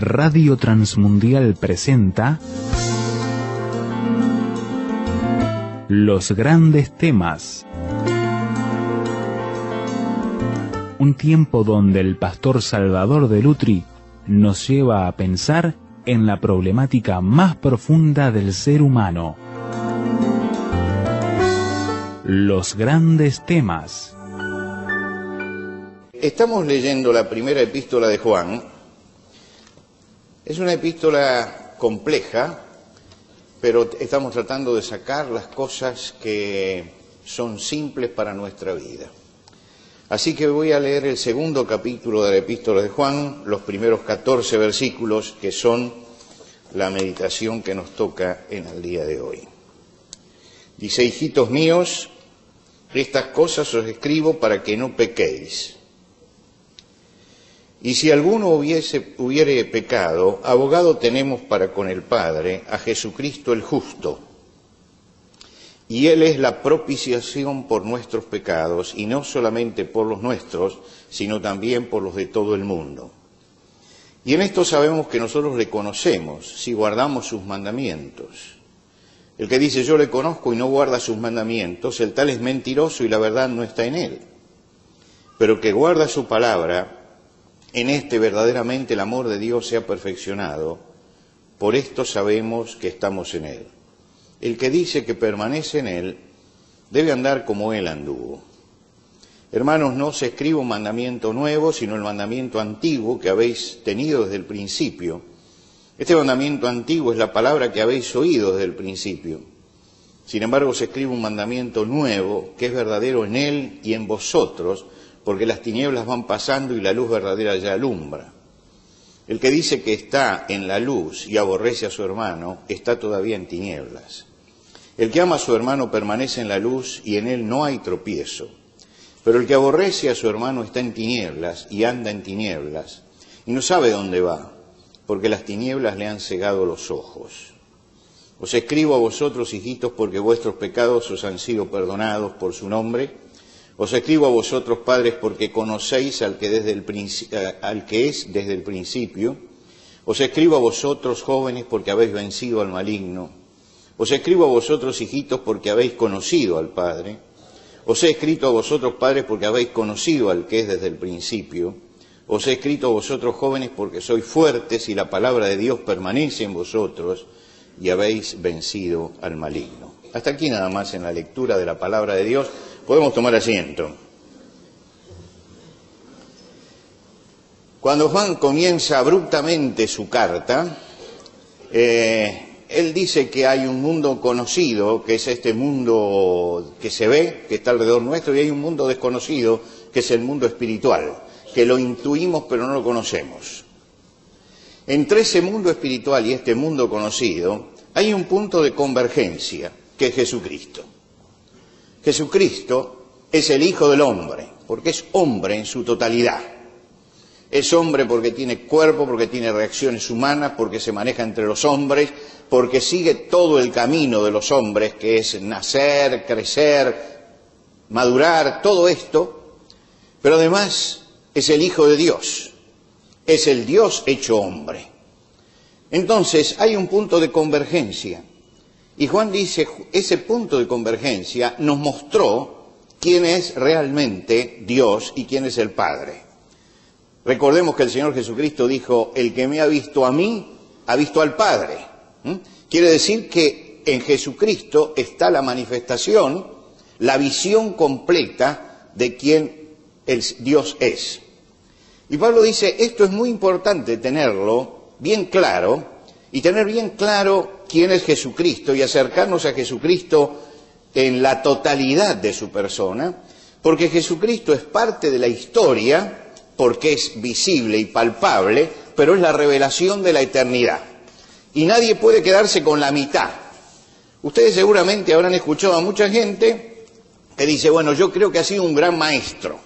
Radio Transmundial presenta Los Grandes Temas. Un tiempo donde el pastor Salvador de Lutri nos lleva a pensar en la problemática más profunda del ser humano. Los Grandes Temas. Estamos leyendo la primera epístola de Juan. Es una epístola compleja, pero estamos tratando de sacar las cosas que son simples para nuestra vida. Así que voy a leer el segundo capítulo de la epístola de Juan, los primeros 14 versículos, que son la meditación que nos toca en el día de hoy. Dice: hijitos míos, estas cosas os escribo para que no pequéis. Y si alguno hubiere pecado, abogado tenemos para con el Padre, a Jesucristo el justo. Y Él es la propiciación por nuestros pecados, y no solamente por los nuestros, sino también por los de todo el mundo. Y en esto sabemos que nosotros le conocemos, si guardamos sus mandamientos. El que dice yo le conozco y no guarda sus mandamientos, el tal es mentiroso y la verdad no está en él. Pero el que guarda su palabra, en este verdaderamente el amor de Dios se ha perfeccionado, por esto sabemos que estamos en Él. El que dice que permanece en Él, debe andar como Él anduvo. Hermanos, no os escribo un mandamiento nuevo, sino el mandamiento antiguo que habéis tenido desde el principio. Este mandamiento antiguo es la palabra que habéis oído desde el principio. Sin embargo, os escribo un mandamiento nuevo, que es verdadero en Él y en vosotros, porque las tinieblas van pasando y la luz verdadera ya alumbra. El que dice que está en la luz y aborrece a su hermano, está todavía en tinieblas. El que ama a su hermano permanece en la luz y en él no hay tropiezo. Pero el que aborrece a su hermano está en tinieblas y anda en tinieblas y no sabe dónde va, porque las tinieblas le han cegado los ojos. Os escribo a vosotros, hijitos, porque vuestros pecados os han sido perdonados por su nombre. Os escribo a vosotros, padres, porque conocéis al que es desde el principio. Os escribo a vosotros, jóvenes, porque habéis vencido al maligno. Os escribo a vosotros, hijitos, porque habéis conocido al Padre. Os he escrito a vosotros, padres, porque habéis conocido al que es desde el principio. Os he escrito a vosotros, jóvenes, porque sois fuertes y la palabra de Dios permanece en vosotros y habéis vencido al maligno. Hasta aquí nada más en la lectura de la palabra de Dios. Podemos tomar asiento. Cuando Juan comienza abruptamente su carta, él dice que hay un mundo conocido, que es este mundo que se ve, que está alrededor nuestro, y hay un mundo desconocido, que es el mundo espiritual, que lo intuimos pero no lo conocemos. Entre ese mundo espiritual y este mundo conocido hay un punto de convergencia, que es Jesucristo. Jesucristo es el Hijo del Hombre, porque es hombre en su totalidad. Es hombre porque tiene cuerpo, porque tiene reacciones humanas, porque se maneja entre los hombres, porque sigue todo el camino de los hombres, que es nacer, crecer, madurar, todo esto. Pero además es el Hijo de Dios, es el Dios hecho hombre. Entonces hay un punto de convergencia. Y Juan dice, ese punto de convergencia nos mostró quién es realmente Dios y quién es el Padre. Recordemos que el Señor Jesucristo dijo, el que me ha visto a mí, ha visto al Padre. Quiere decir que en Jesucristo está la manifestación, la visión completa de quién Dios es. Y Pablo dice, esto es muy importante tenerlo bien claro, y tener bien claro quién es Jesucristo y acercarnos a Jesucristo en la totalidad de su persona, porque Jesucristo es parte de la historia, porque es visible y palpable, pero es la revelación de la eternidad. Y nadie puede quedarse con la mitad. Ustedes seguramente habrán escuchado a mucha gente que dice, bueno, yo creo que ha sido un gran maestro.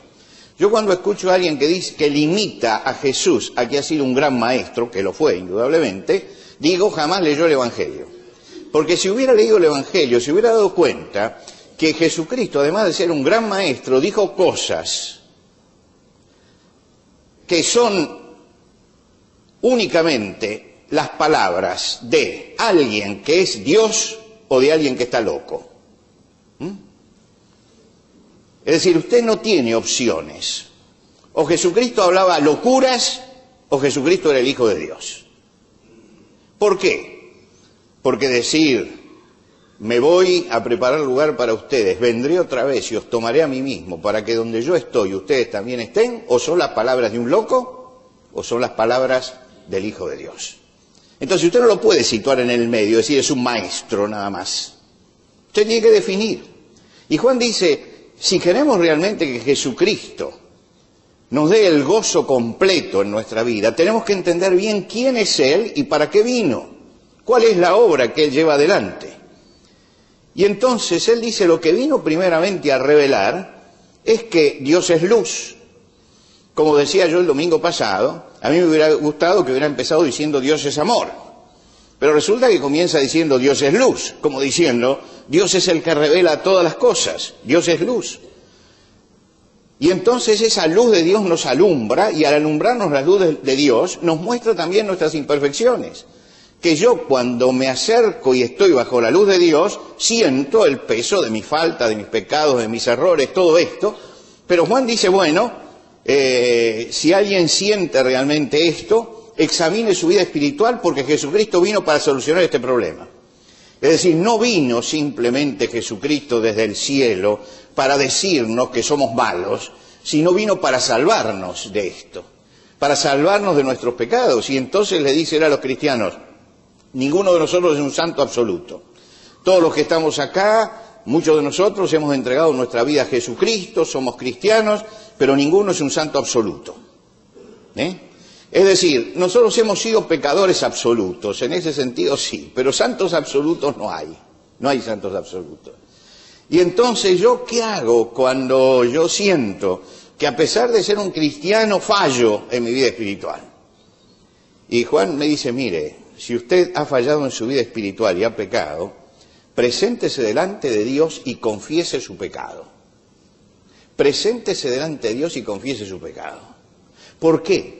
Yo cuando escucho a alguien que dice que limita a Jesús a que ha sido un gran maestro, que lo fue indudablemente, digo, jamás leyó el Evangelio. Porque si hubiera leído el Evangelio, se hubiera dado cuenta que Jesucristo, además de ser un gran maestro, dijo cosas que son únicamente las palabras de alguien que es Dios o de alguien que está loco. Es decir, usted no tiene opciones. O Jesucristo hablaba locuras o Jesucristo era el Hijo de Dios. ¿Por qué? Porque decir, me voy a preparar lugar para ustedes, vendré otra vez y os tomaré a mí mismo para que donde yo estoy ustedes también estén, o son las palabras de un loco o son las palabras del Hijo de Dios. Entonces usted no lo puede situar en el medio, es decir, es un maestro nada más. Usted tiene que definir. Y Juan dice, si queremos realmente que Jesucristo nos dé el gozo completo en nuestra vida, tenemos que entender bien quién es Él y para qué vino, cuál es la obra que Él lleva adelante. Y entonces Él dice, lo que vino primeramente a revelar es que Dios es luz. Como decía yo el domingo pasado, a mí me hubiera gustado que hubiera empezado diciendo Dios es amor. Pero resulta que comienza diciendo Dios es luz, como diciendo Dios es el que revela todas las cosas, Dios es luz. Y entonces esa luz de Dios nos alumbra y al alumbrarnos la luz de Dios nos muestra también nuestras imperfecciones. Que yo cuando me acerco y estoy bajo la luz de Dios siento el peso de mi falta, de mis pecados, de mis errores, todo esto. Pero Juan dice, bueno, si alguien siente realmente esto, examine su vida espiritual porque Jesucristo vino para solucionar este problema. Es decir, no vino simplemente Jesucristo desde el cielo para decirnos que somos malos, sino vino para salvarnos de esto, para salvarnos de nuestros pecados. Y entonces le dice él a los cristianos, ninguno de nosotros es un santo absoluto. Todos los que estamos acá, muchos de nosotros hemos entregado nuestra vida a Jesucristo, somos cristianos, pero ninguno es un santo absoluto. Es decir, nosotros hemos sido pecadores absolutos, en ese sentido sí, pero santos absolutos no hay santos absolutos. Y entonces, ¿yo qué hago cuando yo siento que a pesar de ser un cristiano fallo en mi vida espiritual? Y Juan me dice, mire, si usted ha fallado en su vida espiritual y ha pecado, preséntese delante de Dios y confiese su pecado. Preséntese delante de Dios y confiese su pecado. ¿Por qué?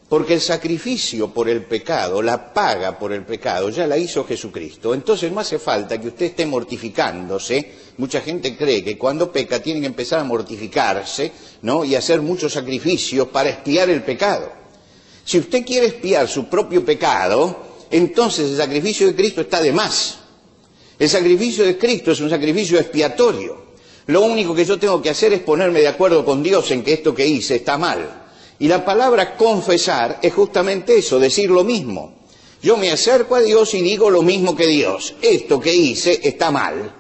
Porque el sacrificio por el pecado, la paga por el pecado, ya la hizo Jesucristo. Entonces no hace falta que usted esté mortificándose. Mucha gente cree que cuando peca tiene que empezar a mortificarse, ¿no? Y hacer muchos sacrificios para expiar el pecado. Si usted quiere expiar su propio pecado, entonces el sacrificio de Cristo está de más. El sacrificio de Cristo es un sacrificio expiatorio. Lo único que yo tengo que hacer es ponerme de acuerdo con Dios en que esto que hice está mal. Y la palabra confesar es justamente eso, decir lo mismo. Yo me acerco a Dios y digo lo mismo que Dios. Esto que hice está mal,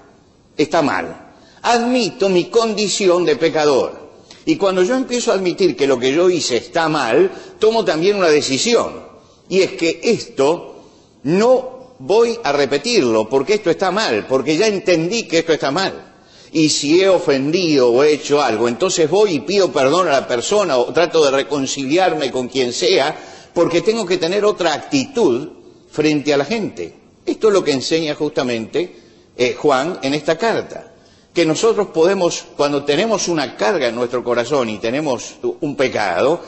está mal. Admito mi condición de pecador. Y cuando yo empiezo a admitir que lo que yo hice está mal, tomo también una decisión. Y es que esto no voy a repetirlo, porque esto está mal, porque ya entendí que esto está mal. Y si he ofendido o he hecho algo, entonces voy y pido perdón a la persona o trato de reconciliarme con quien sea, porque tengo que tener otra actitud frente a la gente. Esto es lo que enseña justamente Juan en esta carta. Que nosotros podemos, cuando tenemos una carga en nuestro corazón y tenemos un pecado,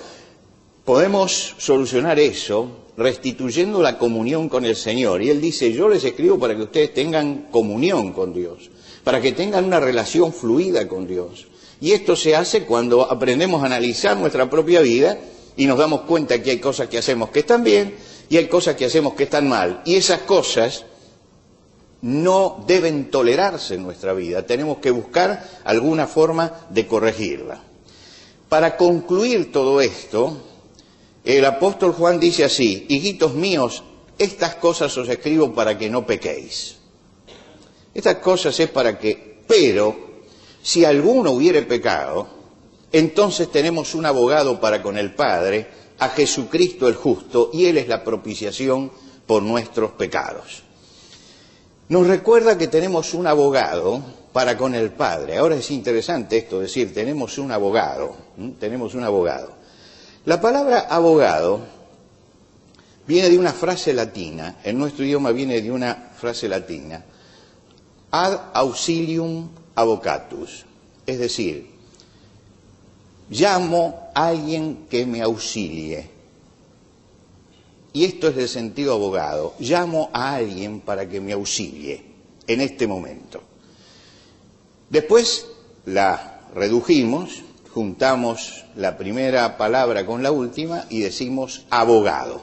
podemos solucionar eso restituyendo la comunión con el Señor. Y Él dice, yo les escribo para que ustedes tengan comunión con Dios, para que tengan una relación fluida con Dios. Y esto se hace cuando aprendemos a analizar nuestra propia vida y nos damos cuenta que hay cosas que hacemos que están bien y hay cosas que hacemos que están mal. Y esas cosas no deben tolerarse en nuestra vida. Tenemos que buscar alguna forma de corregirla. Para concluir todo esto, el apóstol Juan dice así, hijitos míos, estas cosas os escribo para que no pequéis. Estas cosas es para que, pero, si alguno hubiere pecado, entonces tenemos un abogado para con el Padre, a Jesucristo el justo, y Él es la propiciación por nuestros pecados. Nos recuerda que tenemos un abogado para con el Padre. Ahora es interesante esto, decir, tenemos un abogado, tenemos un abogado. La palabra abogado viene de una frase latina, en nuestro idioma viene de una frase latina, ad auxilium avocatus, es decir, llamo a alguien que me auxilie. y esto es el sentido abogado, llamo a alguien para que me auxilie en este momento. Después la redujimos, juntamos la primera palabra con la última y decimos abogado.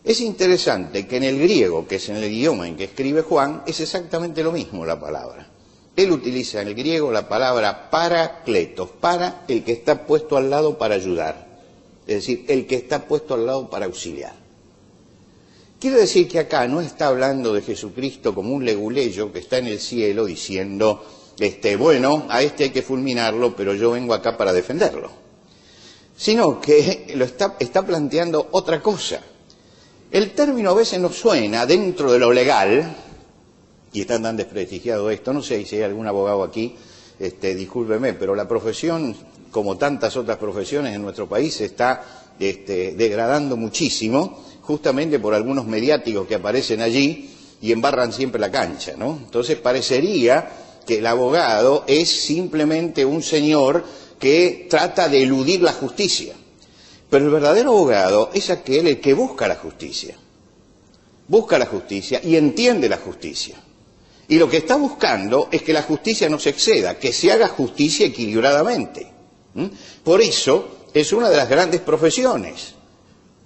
Es interesante que en el griego, que es en el idioma en que escribe Juan, es exactamente lo mismo la palabra. Él utiliza en el griego la palabra parakletos, para el que está puesto al lado para ayudar, es decir, el que está puesto al lado para auxiliar. Quiere decir que acá no está hablando de Jesucristo como un leguleyo que está en el cielo diciendo, bueno, a este hay que fulminarlo, pero yo vengo acá para defenderlo. Sino que está planteando otra cosa. El término a veces nos suena dentro de lo legal, y está tan desprestigiado esto, no sé si hay algún abogado aquí, discúlpeme, pero la profesión, como tantas otras profesiones en nuestro país, se está degradando muchísimo, justamente por algunos mediáticos que aparecen allí y embarran siempre la cancha, ¿no? Entonces parecería que el abogado es simplemente un señor que trata de eludir la justicia. Pero el verdadero abogado es aquel el que busca la justicia y entiende la justicia. Y lo que está buscando es que la justicia no se exceda, que se haga justicia equilibradamente. Por eso es una de las grandes profesiones.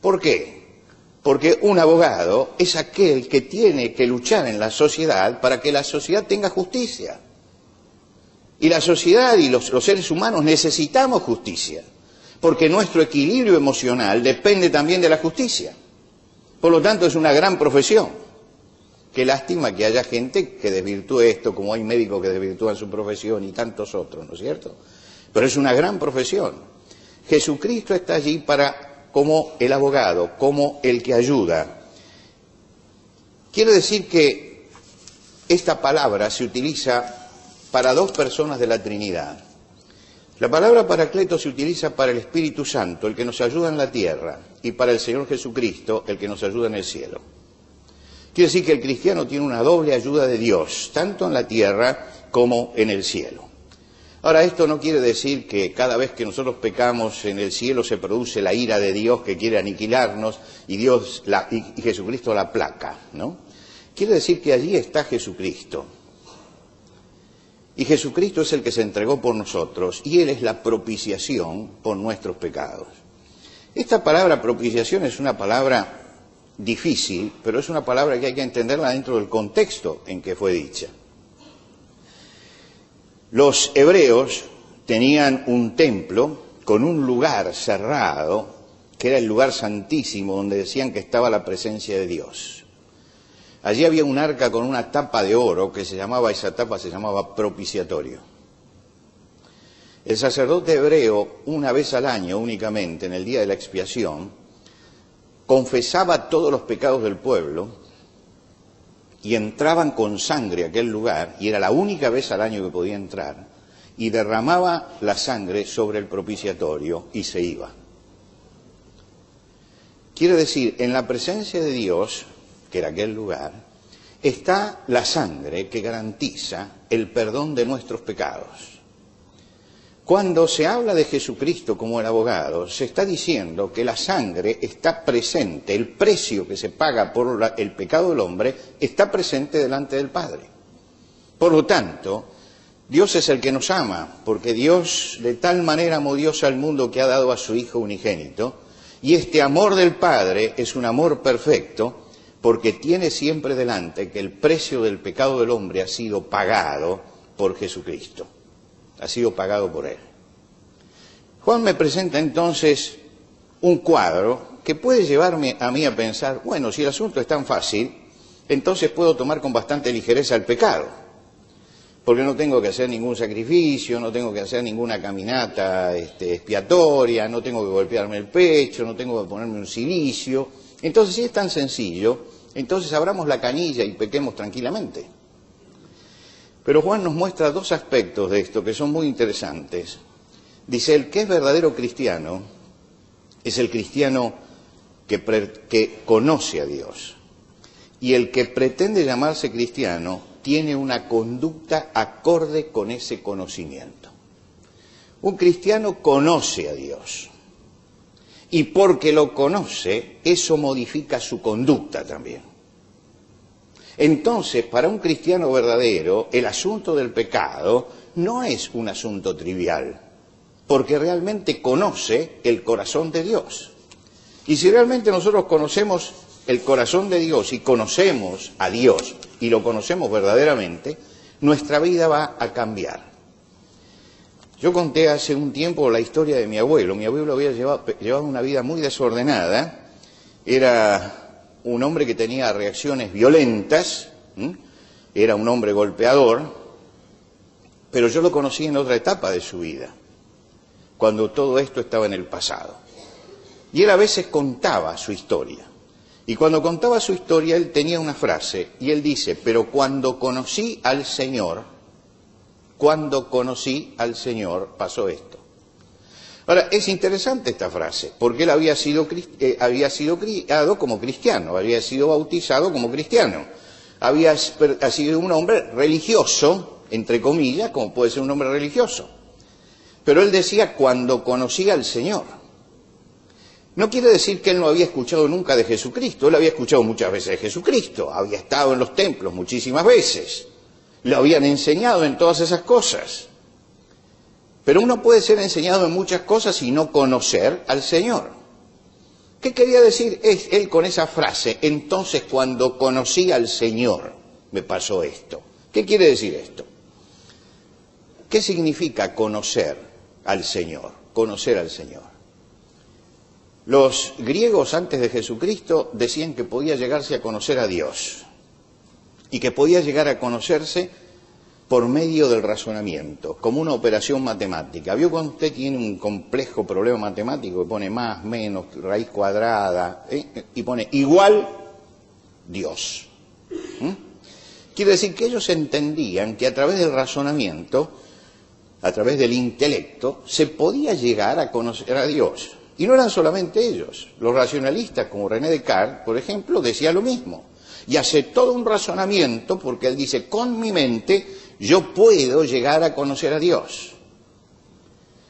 ¿Por qué? Porque un abogado es aquel que tiene que luchar en la sociedad para que la sociedad tenga justicia. Y la sociedad y los seres humanos necesitamos justicia, porque nuestro equilibrio emocional depende también de la justicia. Por lo tanto, es una gran profesión. Qué lástima que haya gente que desvirtúe esto, como hay médicos que desvirtúan su profesión y tantos otros, ¿no es cierto? Pero es una gran profesión. Jesucristo está allí como el abogado, como el que ayuda. Quiere decir que esta palabra se utiliza para dos personas de la Trinidad. La palabra Paracleto se utiliza para el Espíritu Santo, el que nos ayuda en la tierra, y para el Señor Jesucristo, el que nos ayuda en el cielo. Quiere decir que el cristiano tiene una doble ayuda de Dios, tanto en la tierra como en el cielo. Ahora, esto no quiere decir que cada vez que nosotros pecamos en el cielo se produce la ira de Dios que quiere aniquilarnos y Jesucristo la aplaca, ¿no? Quiere decir que allí está Jesucristo. Y Jesucristo es el que se entregó por nosotros y Él es la propiciación por nuestros pecados. Esta palabra propiciación es una palabra difícil, pero es una palabra que hay que entenderla dentro del contexto en que fue dicha. Los hebreos tenían un templo con un lugar cerrado, que era el lugar santísimo, donde decían que estaba la presencia de Dios. Allí había un arca con una tapa de oro esa tapa se llamaba propiciatorio. El sacerdote hebreo, una vez al año únicamente, en el día de la expiación, confesaba todos los pecados del pueblo y entraban con sangre a aquel lugar, y era la única vez al año que podía entrar, y derramaba la sangre sobre el propiciatorio y se iba. Quiere decir, en la presencia de Dios, que era aquel lugar, está la sangre que garantiza el perdón de nuestros pecados. Cuando se habla de Jesucristo como el abogado, se está diciendo que la sangre está presente, el precio que se paga por el pecado del hombre está presente delante del Padre. Por lo tanto, Dios es el que nos ama, porque Dios de tal manera amó Dios al mundo que ha dado a su Hijo unigénito, y este amor del Padre es un amor perfecto, porque tiene siempre delante que el precio del pecado del hombre ha sido pagado por Jesucristo, ha sido pagado por Él. Juan me presenta entonces un cuadro que puede llevarme a mí a pensar, bueno, si el asunto es tan fácil, entonces puedo tomar con bastante ligereza el pecado, porque no tengo que hacer ningún sacrificio, no tengo que hacer ninguna caminata expiatoria, no tengo que golpearme el pecho, no tengo que ponerme un cilicio. Entonces, si es tan sencillo, entonces abramos la canilla y pequemos tranquilamente. Pero Juan nos muestra dos aspectos de esto que son muy interesantes. Dice, el que es verdadero cristiano es el cristiano que conoce a Dios. Y el que pretende llamarse cristiano tiene una conducta acorde con ese conocimiento. Un cristiano conoce a Dios. Y porque lo conoce, eso modifica su conducta también. Entonces, para un cristiano verdadero, el asunto del pecado no es un asunto trivial, porque realmente conoce el corazón de Dios. Y si realmente nosotros conocemos el corazón de Dios y conocemos a Dios y lo conocemos verdaderamente, nuestra vida va a cambiar. Yo conté hace un tiempo la historia de mi abuelo. Mi abuelo había llevado una vida muy desordenada, era un hombre que tenía reacciones violentas, era un hombre golpeador, pero yo lo conocí en otra etapa de su vida, cuando todo esto estaba en el pasado. Y él a veces contaba su historia. Y cuando contaba su historia, él tenía una frase, y él dice, pero cuando conocí al Señor, pasó esto. Ahora, es interesante esta frase, porque él había sido criado como cristiano, había sido bautizado como cristiano, había sido un hombre religioso, entre comillas, como puede ser un hombre religioso. Pero él decía, cuando conocí al Señor. No quiere decir que él no había escuchado nunca de Jesucristo, él había escuchado muchas veces de Jesucristo, había estado en los templos muchísimas veces, lo habían enseñado en todas esas cosas. Pero uno puede ser enseñado en muchas cosas y no conocer al Señor. ¿Qué quería decir él con esa frase? Entonces, cuando conocí al Señor, me pasó esto. ¿Qué quiere decir esto? ¿Qué significa conocer al Señor? Conocer al Señor. Los griegos antes de Jesucristo decían que podía llegarse a conocer a Dios y que podía llegar a conocerse por medio del razonamiento, como una operación matemática. ¿Vio cuando usted tiene un complejo problema matemático que pone más, menos, raíz cuadrada, y pone igual Dios? Quiere decir que ellos entendían que a través del razonamiento, a través del intelecto, se podía llegar a conocer a Dios. Y no eran solamente ellos, los racionalistas como René Descartes, por ejemplo, decía lo mismo. Y hace todo un razonamiento porque él dice, con mi mente yo puedo llegar a conocer a Dios.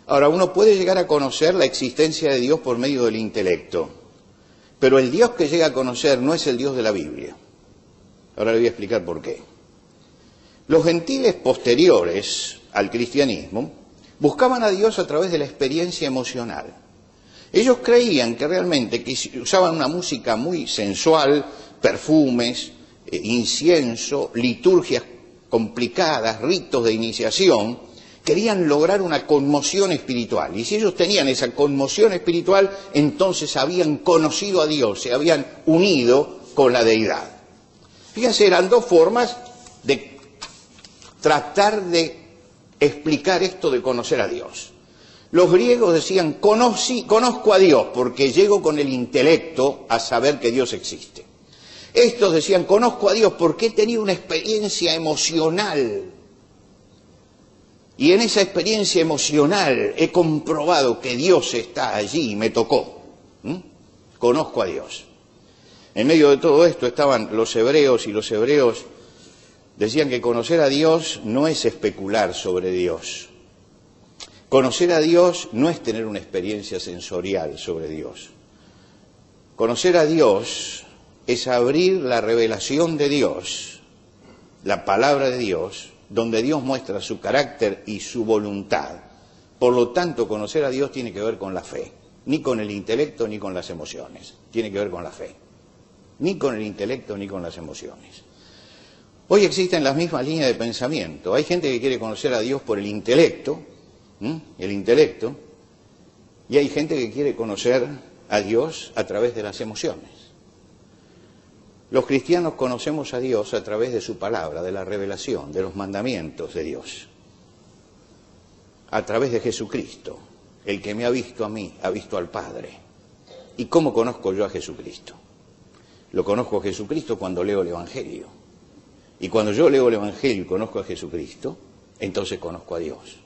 Ahora, uno puede llegar a conocer la existencia de Dios por medio del intelecto, pero el Dios que llega a conocer no es el Dios de la Biblia. Ahora le voy a explicar por qué. Los gentiles posteriores al cristianismo buscaban a Dios a través de la experiencia emocional. Ellos creían que realmente que usaban una música muy sensual, perfumes, incienso, liturgias complicadas, ritos de iniciación, querían lograr una conmoción espiritual. Y si ellos tenían esa conmoción espiritual, entonces habían conocido a Dios, se habían unido con la deidad. Fíjense, eran dos formas de tratar de explicar esto de conocer a Dios. Los griegos decían, conozco a Dios porque llego con el intelecto a saber que Dios existe. Estos decían, conozco a Dios porque he tenido una experiencia emocional. Y en esa experiencia emocional he comprobado que Dios está allí y me tocó. Conozco a Dios. En medio de todo esto estaban los hebreos, y los hebreos decían que conocer a Dios no es especular sobre Dios. Conocer a Dios no es tener una experiencia sensorial sobre Dios. Conocer a Dios es abrir la revelación de Dios, la palabra de Dios, donde Dios muestra su carácter y su voluntad. Por lo tanto, conocer a Dios tiene que ver con la fe, ni con el intelecto ni con las emociones, tiene que ver con la fe, ni con el intelecto ni con las emociones. Hoy existen las mismas líneas de pensamiento. Hay gente que quiere conocer a Dios por el intelecto, y hay gente que quiere conocer a Dios a través de las emociones. Los cristianos conocemos a Dios a través de su palabra, de la revelación, de los mandamientos de Dios, a través de Jesucristo. El que me ha visto a mí, ha visto al Padre. ¿Y cómo conozco yo a Jesucristo? Lo conozco a Jesucristo cuando leo el Evangelio. Y cuando yo leo el Evangelio y conozco a Jesucristo, entonces conozco a Dios.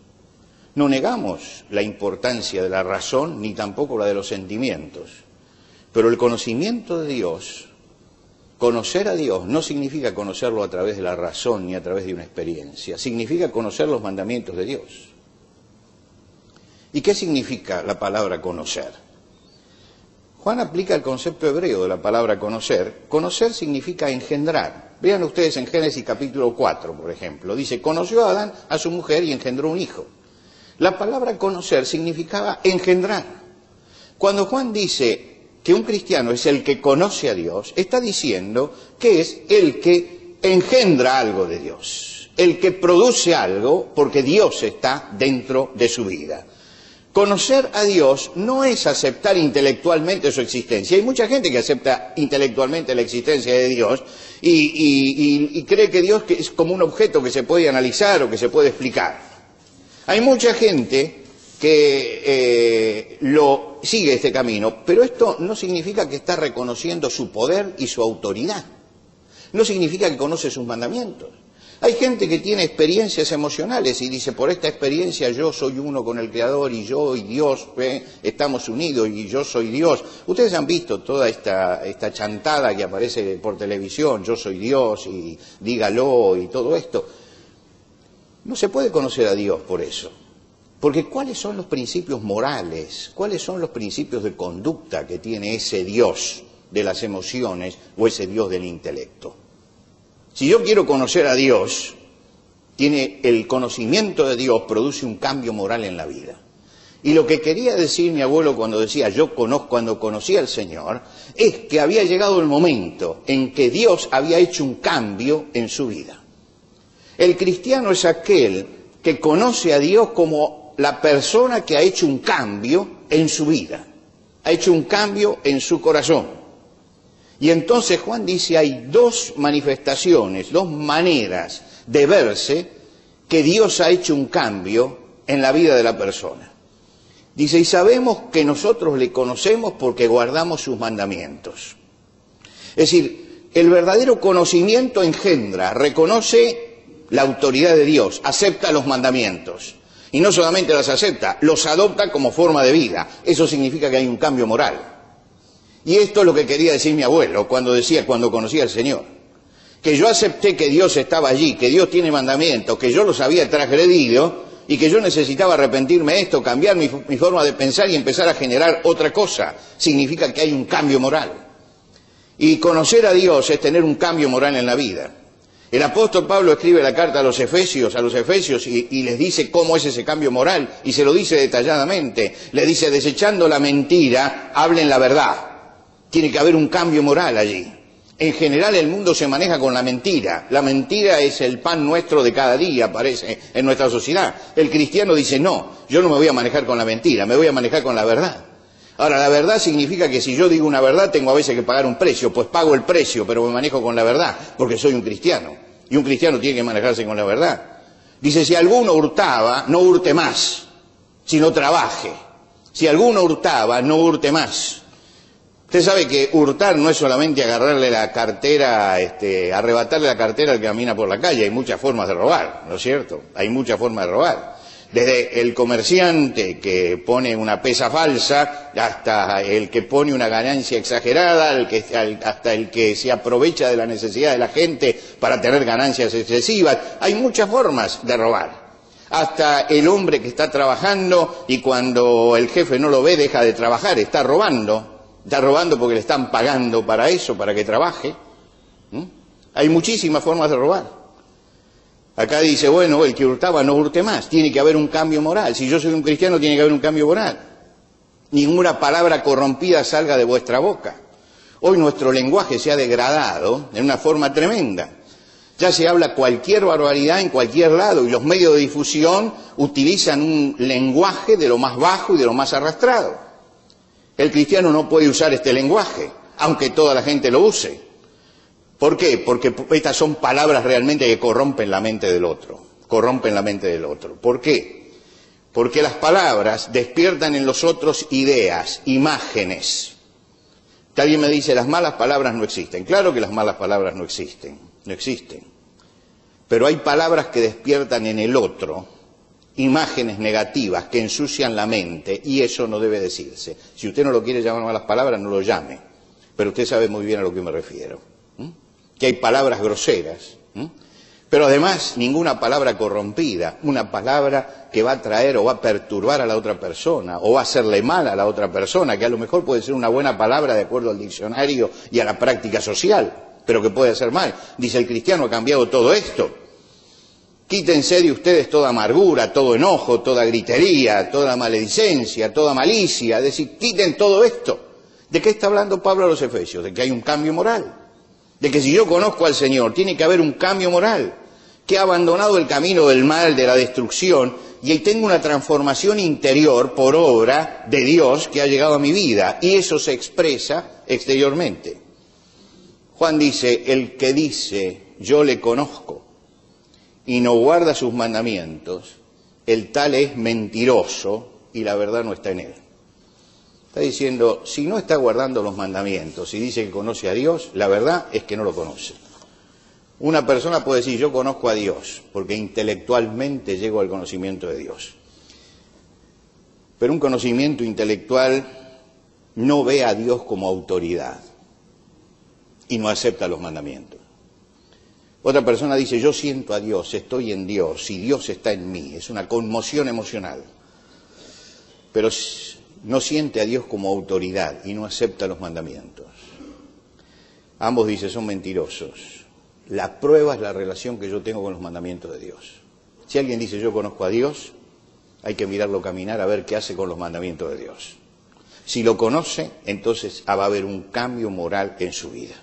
No negamos la importancia de la razón, ni tampoco la de los sentimientos. Pero el conocimiento de Dios, conocer a Dios, no significa conocerlo a través de la razón ni a través de una experiencia. Significa conocer los mandamientos de Dios. ¿Y qué significa la palabra conocer? Juan aplica el concepto hebreo de la palabra conocer. Conocer significa engendrar. Vean ustedes en Génesis capítulo 4, por ejemplo. Dice, conoció a Adán a su mujer y engendró un hijo. La palabra conocer significaba engendrar. Cuando Juan dice que un cristiano es el que conoce a Dios, está diciendo que es el que engendra algo de Dios, el que produce algo porque Dios está dentro de su vida. Conocer a Dios no es aceptar intelectualmente su existencia. Hay mucha gente que acepta intelectualmente la existencia de Dios y cree que Dios es como un objeto que se puede analizar o que se puede explicar. Hay mucha gente que sigue este camino, pero esto no significa que está reconociendo su poder y su autoridad. No significa que conoce sus mandamientos. Hay gente que tiene experiencias emocionales y dice, por esta experiencia yo soy uno con el Creador y yo y Dios estamos unidos y yo soy Dios. Ustedes han visto toda esta chantada que aparece por televisión, yo soy Dios y dígalo y todo esto. No se puede conocer a Dios por eso. Porque ¿cuáles son los principios morales? ¿Cuáles son los principios de conducta que tiene ese Dios de las emociones o ese Dios del intelecto? Si yo quiero conocer a Dios, el conocimiento de Dios produce un cambio moral en la vida. Y lo que quería decir mi abuelo cuando decía cuando conocí al Señor, es que había llegado el momento en que Dios había hecho un cambio en su vida. El cristiano es aquel que conoce a Dios como la persona que ha hecho un cambio en su vida, ha hecho un cambio en su corazón. Y entonces Juan dice, hay dos manifestaciones, dos maneras de verse que Dios ha hecho un cambio en la vida de la persona. Dice, y sabemos que nosotros le conocemos porque guardamos sus mandamientos. Es decir, el verdadero conocimiento engendra, reconoce la autoridad de Dios, acepta los mandamientos. Y no solamente los acepta, los adopta como forma de vida. Eso significa que hay un cambio moral. Y esto es lo que quería decir mi abuelo cuando decía, cuando conocía al Señor. Que yo acepté que Dios estaba allí, que Dios tiene mandamientos, que yo los había transgredido y que yo necesitaba arrepentirme de esto, cambiar mi forma de pensar y empezar a generar otra cosa. Significa que hay un cambio moral. Y conocer a Dios es tener un cambio moral en la vida. El apóstol Pablo escribe la carta a los Efesios y les dice cómo es ese cambio moral y se lo dice detalladamente. Le dice, desechando la mentira, hablen la verdad. Tiene que haber un cambio moral allí. En general el mundo se maneja con la mentira. La mentira es el pan nuestro de cada día, parece, en nuestra sociedad. El cristiano dice, no, yo no me voy a manejar con la mentira, me voy a manejar con la verdad. Ahora, la verdad significa que si yo digo una verdad, tengo a veces que pagar un precio. Pues pago el precio, pero me manejo con la verdad, porque soy un cristiano. Y un cristiano tiene que manejarse con la verdad. Dice, si alguno hurtaba, no hurte más, sino trabaje. Si alguno hurtaba, no hurte más. Usted sabe que hurtar no es solamente agarrarle la cartera, arrebatarle la cartera al que camina por la calle. Hay muchas formas de robar, ¿no es cierto? Hay muchas formas de robar. Desde el comerciante que pone una pesa falsa, hasta el que pone una ganancia exagerada, hasta el que se aprovecha de la necesidad de la gente para tener ganancias excesivas. Hay muchas formas de robar. Hasta el hombre que está trabajando y cuando el jefe no lo ve deja de trabajar, está robando. Está robando porque le están pagando para eso, para que trabaje. Hay muchísimas formas de robar. Acá dice, bueno, el que hurtaba no hurte más. Tiene que haber un cambio moral. Si yo soy un cristiano, tiene que haber un cambio moral. Ninguna palabra corrompida salga de vuestra boca. Hoy nuestro lenguaje se ha degradado de una forma tremenda. Ya se habla cualquier barbaridad en cualquier lado y los medios de difusión utilizan un lenguaje de lo más bajo y de lo más arrastrado. El cristiano no puede usar este lenguaje, aunque toda la gente lo use. ¿Por qué? Porque estas son palabras realmente que corrompen la mente del otro. Corrompen la mente del otro. ¿Por qué? Porque las palabras despiertan en los otros ideas, imágenes. Alguien me dice, las malas palabras no existen. Claro que las malas palabras no existen. No existen. Pero hay palabras que despiertan en el otro imágenes negativas que ensucian la mente y eso no debe decirse. Si usted no lo quiere llamar malas palabras, no lo llame. Pero usted sabe muy bien a lo que me refiero. Que hay palabras groseras. Pero además, ninguna palabra corrompida, una palabra que va a traer o va a perturbar a la otra persona, o va a hacerle mal a la otra persona, que a lo mejor puede ser una buena palabra de acuerdo al diccionario y a la práctica social, pero que puede hacer mal. Dice, el cristiano ha cambiado todo esto. Quítense de ustedes toda amargura, todo enojo, toda gritería, toda maledicencia, toda malicia. Es decir, quiten todo esto. ¿De qué está hablando Pablo a los Efesios? De que hay un cambio moral. De que si yo conozco al Señor, tiene que haber un cambio moral, que ha abandonado el camino del mal, de la destrucción, y ahí tengo una transformación interior por obra de Dios que ha llegado a mi vida, y eso se expresa exteriormente. Juan dice, el que dice, yo le conozco, y no guarda sus mandamientos, el tal es mentiroso, y la verdad no está en él. Está diciendo, si no está guardando los mandamientos y dice que conoce a Dios, la verdad es que no lo conoce. Una persona puede decir, yo conozco a Dios, porque intelectualmente llego al conocimiento de Dios. Pero un conocimiento intelectual no ve a Dios como autoridad y no acepta los mandamientos. Otra persona dice, yo siento a Dios, estoy en Dios y Dios está en mí. Es una conmoción emocional. Pero no siente a Dios como autoridad y no acepta los mandamientos. Ambos, dice, son mentirosos. La prueba es la relación que yo tengo con los mandamientos de Dios. Si alguien dice yo conozco a Dios, hay que mirarlo caminar a ver qué hace con los mandamientos de Dios. Si lo conoce, entonces va a haber un cambio moral en su vida.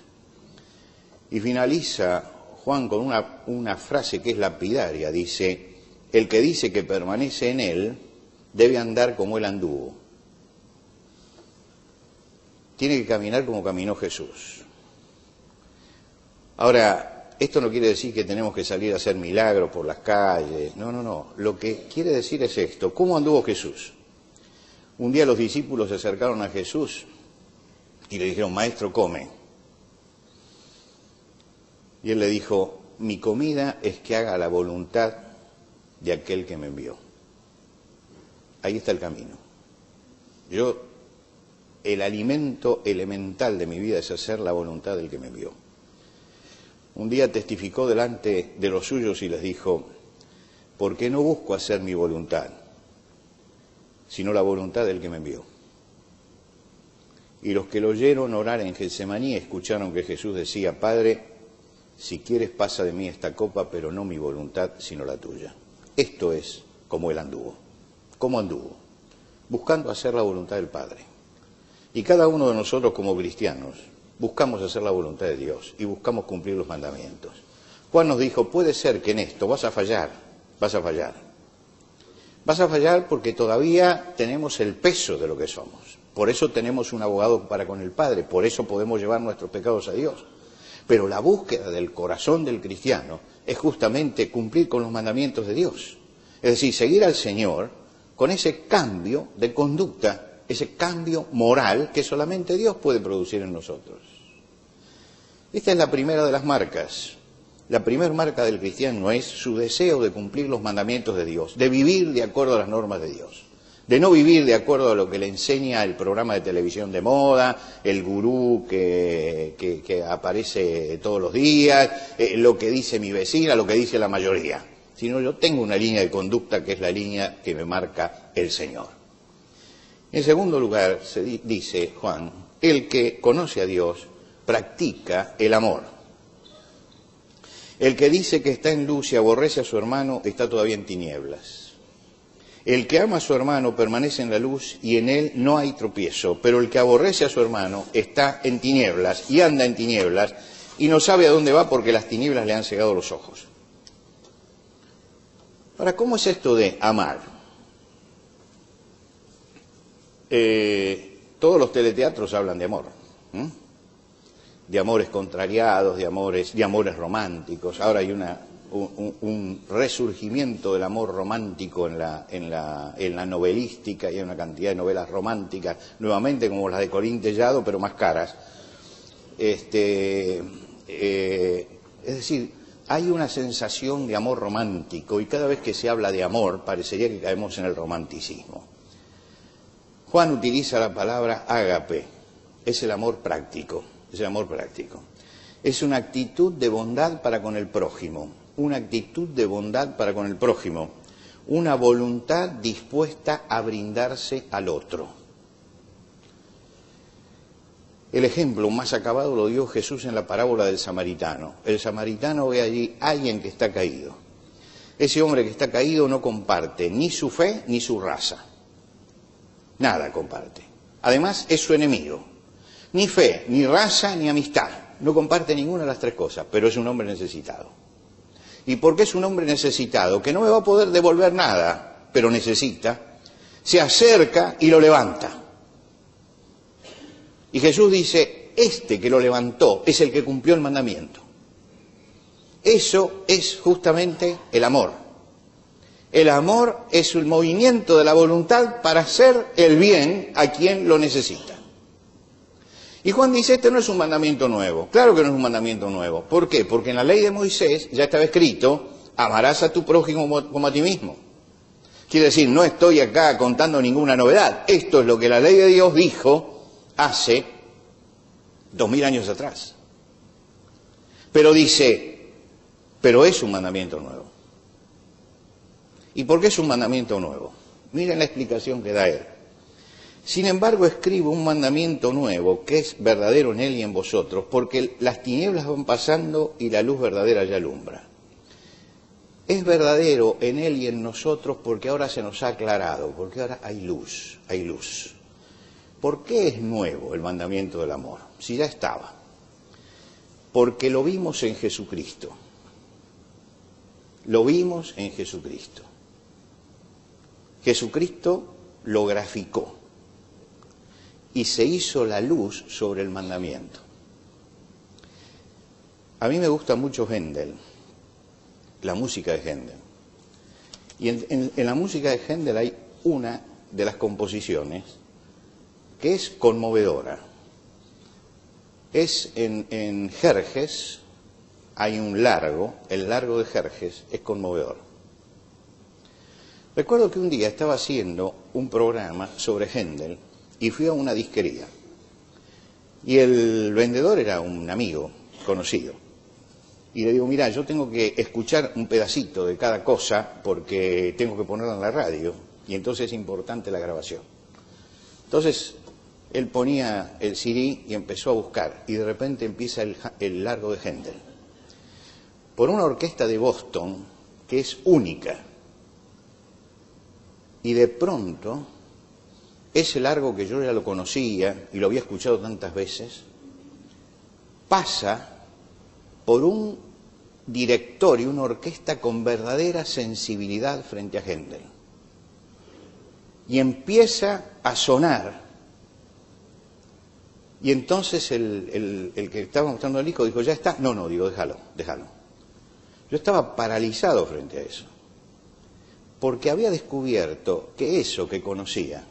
Y finaliza Juan con una frase que es lapidaria. Dice, el que dice que permanece en él debe andar como él anduvo. Tiene que caminar como caminó Jesús. Ahora, esto no quiere decir que tenemos que salir a hacer milagros por las calles. No, no, no. Lo que quiere decir es esto. ¿Cómo anduvo Jesús? Un día los discípulos se acercaron a Jesús y le dijeron, Maestro, come. Y él le dijo, mi comida es que haga la voluntad de aquel que me envió. Ahí está el camino. El alimento elemental de mi vida es hacer la voluntad del que me envió. Un día testificó delante de los suyos y les dijo, ¿por qué no busco hacer mi voluntad, sino la voluntad del que me envió? Y los que lo oyeron orar en Getsemaní escucharon que Jesús decía, Padre, si quieres pasa de mí esta copa, pero no mi voluntad, sino la tuya. Esto es como él anduvo. ¿Cómo anduvo? Buscando hacer la voluntad del Padre. Y cada uno de nosotros como cristianos buscamos hacer la voluntad de Dios y buscamos cumplir los mandamientos. Juan nos dijo, puede ser que en esto vas a fallar, vas a fallar. Vas a fallar porque todavía tenemos el peso de lo que somos. Por eso tenemos un abogado para con el Padre, por eso podemos llevar nuestros pecados a Dios. Pero la búsqueda del corazón del cristiano es justamente cumplir con los mandamientos de Dios. Es decir, seguir al Señor con ese cambio de conducta, ese cambio moral que solamente Dios puede producir en nosotros. Esta es la primera de las marcas. La primera marca del cristiano es su deseo de cumplir los mandamientos de Dios, de vivir de acuerdo a las normas de Dios, de no vivir de acuerdo a lo que le enseña el programa de televisión de moda, el gurú que aparece todos los días, lo que dice mi vecina, lo que dice la mayoría. Sino yo tengo una línea de conducta que es la línea que me marca el Señor. En segundo lugar, dice Juan, el que conoce a Dios practica el amor. El que dice que está en luz y aborrece a su hermano está todavía en tinieblas. El que ama a su hermano permanece en la luz y en él no hay tropiezo, pero el que aborrece a su hermano está en tinieblas y anda en tinieblas y no sabe a dónde va porque las tinieblas le han cegado los ojos. Ahora, ¿cómo es esto de amar? Todos los teleteatros hablan de amor, de amores contrariados, de amores románticos. Ahora hay un resurgimiento del amor romántico en la novelística, y hay una cantidad de novelas románticas, nuevamente como las de Corín Tellado, pero más caras. Es decir, hay una sensación de amor romántico y cada vez que se habla de amor parecería que caemos en el romanticismo. Juan utiliza la palabra ágape, es el amor práctico, es el amor práctico. Es una actitud de bondad para con el prójimo, una actitud de bondad para con el prójimo, una voluntad dispuesta a brindarse al otro. El ejemplo más acabado lo dio Jesús en la parábola del samaritano. El samaritano ve allí a alguien que está caído. Ese hombre que está caído no comparte ni su fe ni su raza. Nada comparte. Además es su enemigo. Ni fe, ni raza, ni amistad. No comparte ninguna de las tres cosas, pero es un hombre necesitado. ¿Y por qué es un hombre necesitado? Que no me va a poder devolver nada, pero necesita. Se acerca y lo levanta. Y Jesús dice, este que lo levantó es el que cumplió el mandamiento. Eso es justamente el amor. El amor es el movimiento de la voluntad para hacer el bien a quien lo necesita. Y Juan dice, este no es un mandamiento nuevo. Claro que no es un mandamiento nuevo. ¿Por qué? Porque en la ley de Moisés ya estaba escrito, amarás a tu prójimo como a ti mismo. Quiere decir, no estoy acá contando ninguna novedad. Esto es lo que la ley de Dios dijo hace 2000 años atrás. Pero dice, pero es un mandamiento nuevo. ¿Y por qué es un mandamiento nuevo? Miren la explicación que da él. Sin embargo, escribo un mandamiento nuevo que es verdadero en él y en vosotros, porque las tinieblas van pasando y la luz verdadera ya alumbra. Es verdadero en él y en nosotros porque ahora se nos ha aclarado, porque ahora hay luz, hay luz. ¿Por qué es nuevo el mandamiento del amor? Si ya estaba. Porque lo vimos en Jesucristo. Lo vimos en Jesucristo. Jesucristo lo graficó y se hizo la luz sobre el mandamiento. A mí me gusta mucho Händel, la música de Händel. Y en la música de Händel hay una de las composiciones que es conmovedora. Es en Jerjes, hay un largo, el largo de Jerjes es conmovedor. Recuerdo que un día estaba haciendo un programa sobre Händel y fui a una disquería. Y el vendedor era un amigo conocido. Y le digo, mira, yo tengo que escuchar un pedacito de cada cosa porque tengo que ponerla en la radio y entonces es importante la grabación. Entonces él ponía el CD y empezó a buscar y de repente empieza el largo de Händel. Por una orquesta de Boston que es única. Y de pronto, ese largo que yo ya lo conocía y lo había escuchado tantas veces, pasa por un director y una orquesta con verdadera sensibilidad frente a Händel. Y empieza a sonar. Y entonces el que estaba mostrando el disco dijo, ¿ya está? No, digo, déjalo. Yo estaba paralizado frente a eso. Porque había descubierto que eso que conocía,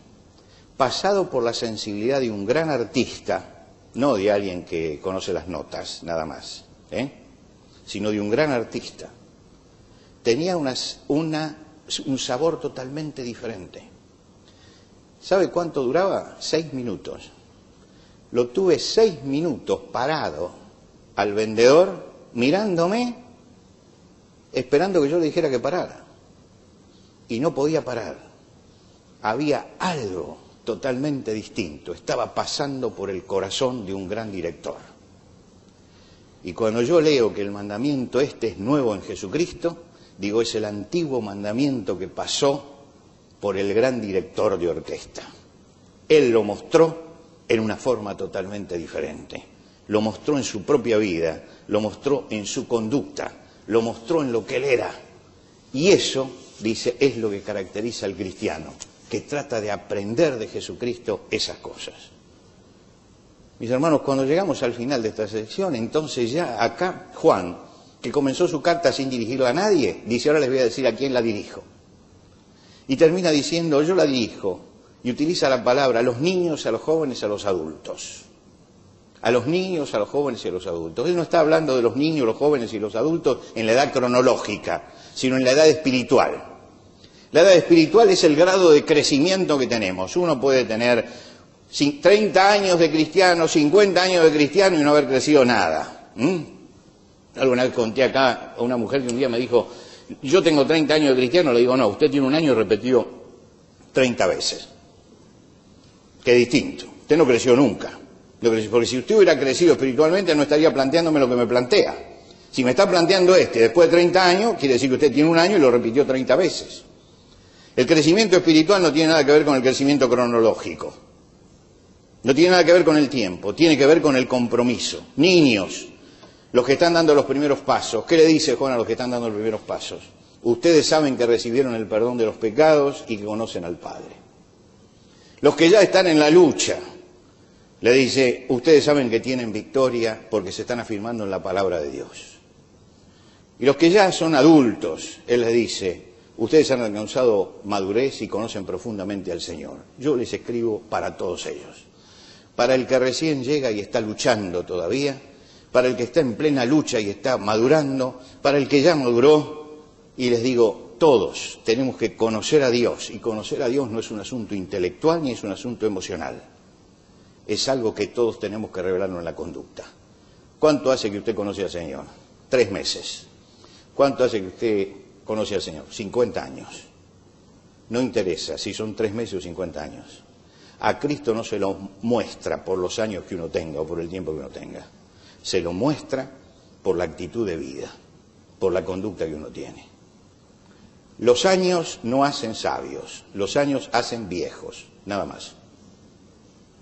pasado por la sensibilidad de un gran artista, no de alguien que conoce las notas, nada más, sino de un gran artista, tenía un sabor totalmente diferente. ¿Sabe cuánto duraba? 6 minutos. Lo tuve 6 minutos parado al vendedor, mirándome, esperando que yo le dijera que parara. Y no podía parar. Había algo totalmente distinto. Estaba pasando por el corazón de un gran director. Y cuando yo leo que el mandamiento este es nuevo en Jesucristo, digo, es el antiguo mandamiento que pasó por el gran director de orquesta. Él lo mostró en una forma totalmente diferente. Lo mostró en su propia vida, lo mostró en su conducta, lo mostró en lo que él era. Y eso, dice, es lo que caracteriza al cristiano, que trata de aprender de Jesucristo esas cosas. Mis hermanos, cuando llegamos al final de esta sección, entonces ya acá Juan, que comenzó su carta sin dirigirla a nadie, dice, ahora les voy a decir a quién la dirijo. Y termina diciendo, yo la dirijo, y utiliza la palabra a los niños, a los jóvenes, a los adultos. A los niños, a los jóvenes y a los adultos. Él no está hablando de los niños, los jóvenes y los adultos en la edad cronológica, sino en la edad espiritual. La edad espiritual es el grado de crecimiento que tenemos. Uno puede tener 30 años de cristiano, 50 años de cristiano y no haber crecido nada. Alguna vez conté acá a una mujer que un día me dijo, yo tengo 30 años de cristiano, le digo, no, usted tiene un año repetido 30 veces. Que es distinto. Usted no creció nunca. Porque si usted hubiera crecido espiritualmente no estaría planteándome lo que me plantea. Si me está planteando después de 30 años, quiere decir que usted tiene un año y lo repitió 30 veces. El crecimiento espiritual no tiene nada que ver con el crecimiento cronológico. No tiene nada que ver con el tiempo, tiene que ver con el compromiso. Niños, los que están dando los primeros pasos, ¿qué le dice Juan a los que están dando los primeros pasos? Ustedes saben que recibieron el perdón de los pecados y que conocen al Padre. Los que ya están en la lucha, le dice, ustedes saben que tienen victoria porque se están afirmando en la palabra de Dios. Y los que ya son adultos, él les dice, ustedes han alcanzado madurez y conocen profundamente al Señor. Yo les escribo para todos ellos. Para el que recién llega y está luchando todavía, para el que está en plena lucha y está madurando, para el que ya maduró, y les digo, todos tenemos que conocer a Dios, y conocer a Dios no es un asunto intelectual ni es un asunto emocional, es algo que todos tenemos que revelarnos en la conducta. ¿Cuánto hace que usted conoce al Señor? 3 meses. ¿Cuánto hace que usted conoce al Señor? 50 años. No interesa si son 3 meses o 50 años. A Cristo no se lo muestra por los años que uno tenga o por el tiempo que uno tenga. Se lo muestra por la actitud de vida, por la conducta que uno tiene. Los años no hacen sabios, los años hacen viejos, nada más.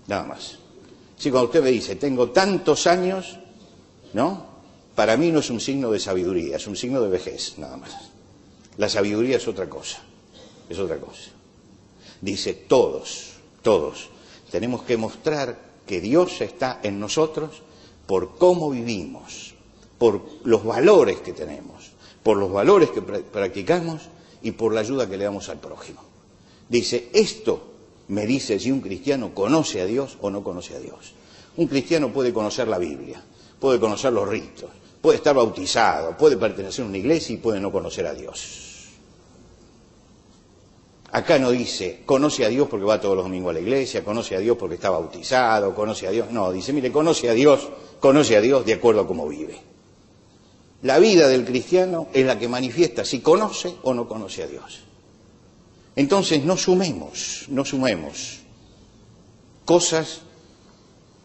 Nada más. Si cuando usted me dice, tengo tantos años, ¿no? Para mí no es un signo de sabiduría, es un signo de vejez, nada más. La sabiduría es otra cosa, es otra cosa. Dice, todos tenemos que mostrar que Dios está en nosotros por cómo vivimos, por los valores que tenemos, por los valores que practicamos y por la ayuda que le damos al prójimo. Dice, esto me dice si un cristiano conoce a Dios o no conoce a Dios. Un cristiano puede conocer la Biblia, puede conocer los ritos, puede estar bautizado, puede pertenecer a una iglesia y puede no conocer a Dios. Acá no dice, conoce a Dios porque va todos los domingos a la iglesia, conoce a Dios porque está bautizado, conoce a Dios. No, dice, mire, conoce a Dios de acuerdo a cómo vive. La vida del cristiano es la que manifiesta si conoce o no conoce a Dios. Entonces no sumemos cosas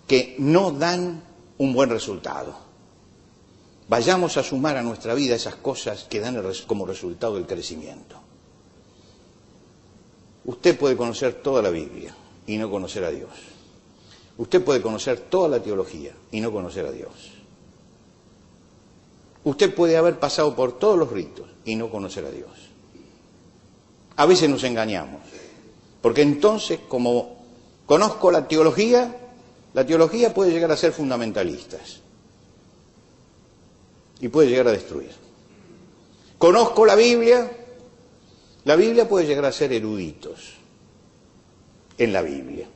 que no dan un buen resultado. Vayamos a sumar a nuestra vida esas cosas que dan como resultado el crecimiento. Usted puede conocer toda la Biblia y no conocer a Dios. Usted puede conocer toda la teología y no conocer a Dios. Usted puede haber pasado por todos los ritos y no conocer a Dios. A veces nos engañamos, porque entonces, como conozco la teología puede llegar a ser fundamentalistas y puede llegar a destruir. Conozco la Biblia puede llegar a ser eruditos en la Biblia.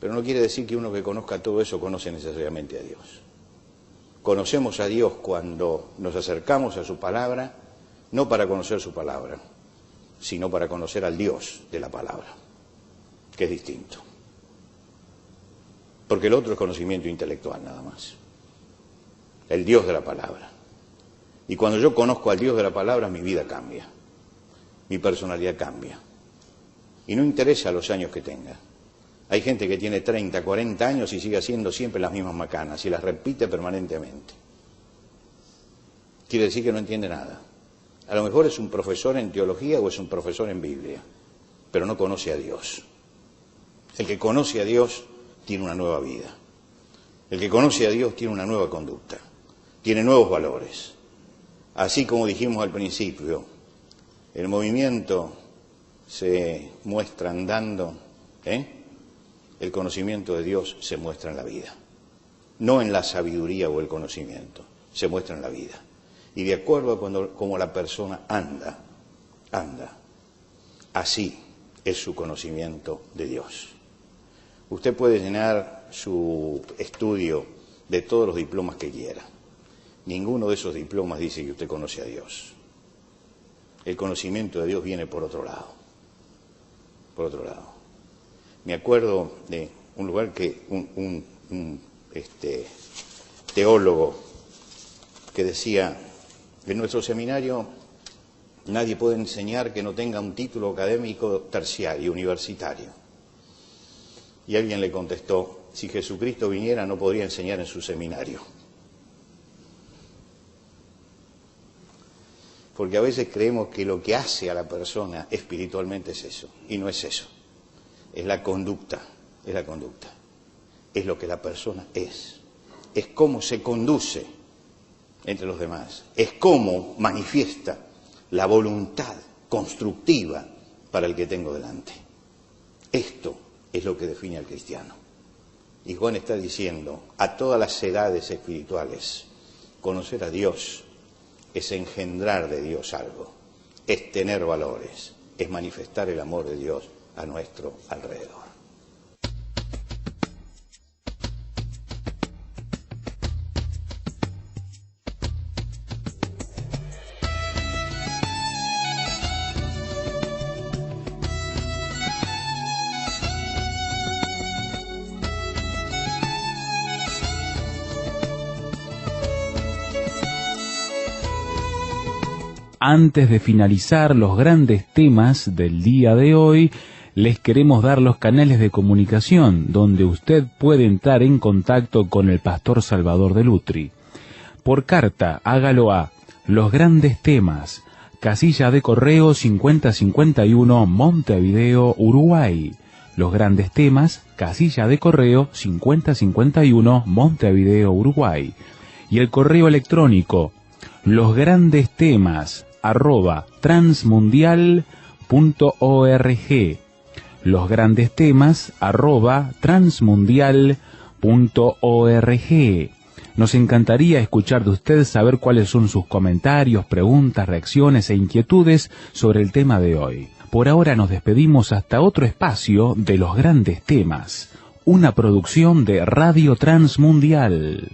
Pero no quiere decir que uno que conozca todo eso conoce necesariamente a Dios. Conocemos a Dios cuando nos acercamos a su palabra, no para conocer su palabra, sino para conocer al Dios de la palabra, que es distinto. Porque el otro es conocimiento intelectual nada más. El Dios de la palabra. Y cuando yo conozco al Dios de la palabra, mi vida cambia, mi personalidad cambia. Y no interesa los años que tenga. Hay gente que tiene 30, 40 años y sigue haciendo siempre las mismas macanas y las repite permanentemente. Quiere decir que no entiende nada. A lo mejor es un profesor en teología o es un profesor en Biblia, pero no conoce a Dios. El que conoce a Dios tiene una nueva vida. El que conoce a Dios tiene una nueva conducta, tiene nuevos valores. Así como dijimos al principio, el movimiento se muestra andando, el conocimiento de Dios se muestra en la vida. No en la sabiduría o el conocimiento, se muestra en la vida. Y de acuerdo a cómo la persona anda, así es su conocimiento de Dios. Usted puede llenar su estudio de todos los diplomas que quiera. Ninguno de esos diplomas dice que usted conoce a Dios. El conocimiento de Dios viene por otro lado. Por otro lado. Me acuerdo de un lugar que teólogo que decía, en nuestro seminario nadie puede enseñar que no tenga un título académico terciario, universitario. Y alguien le contestó, si Jesucristo viniera no podría enseñar en su seminario. Porque a veces creemos que lo que hace a la persona espiritualmente es eso, y no es eso. Es la conducta, es la conducta. Es lo que la persona es cómo se conduce entre los demás, es cómo manifiesta la voluntad constructiva para el que tengo delante. Esto es lo que define al cristiano. Y Juan está diciendo a todas las edades espirituales, conocer a Dios es engendrar de Dios algo, es tener valores, es manifestar el amor de Dios a nuestro alrededor. Antes de finalizar los grandes temas del día de hoy, les queremos dar los canales de comunicación donde usted puede entrar en contacto con el pastor Salvador de Lutri. Por carta, hágalo a Los Grandes Temas, casilla de correo 5051, Montevideo, Uruguay. Los Grandes Temas, casilla de correo 5051, Montevideo, Uruguay. Y el correo electrónico losgrandestemas@transmundial.org, losgrandestemas@transmundial.org. Nos encantaría escuchar de usted, saber cuáles son sus comentarios, preguntas, reacciones e inquietudes sobre el tema de hoy. Por ahora nos despedimos hasta otro espacio de Los Grandes Temas, una producción de Radio Transmundial.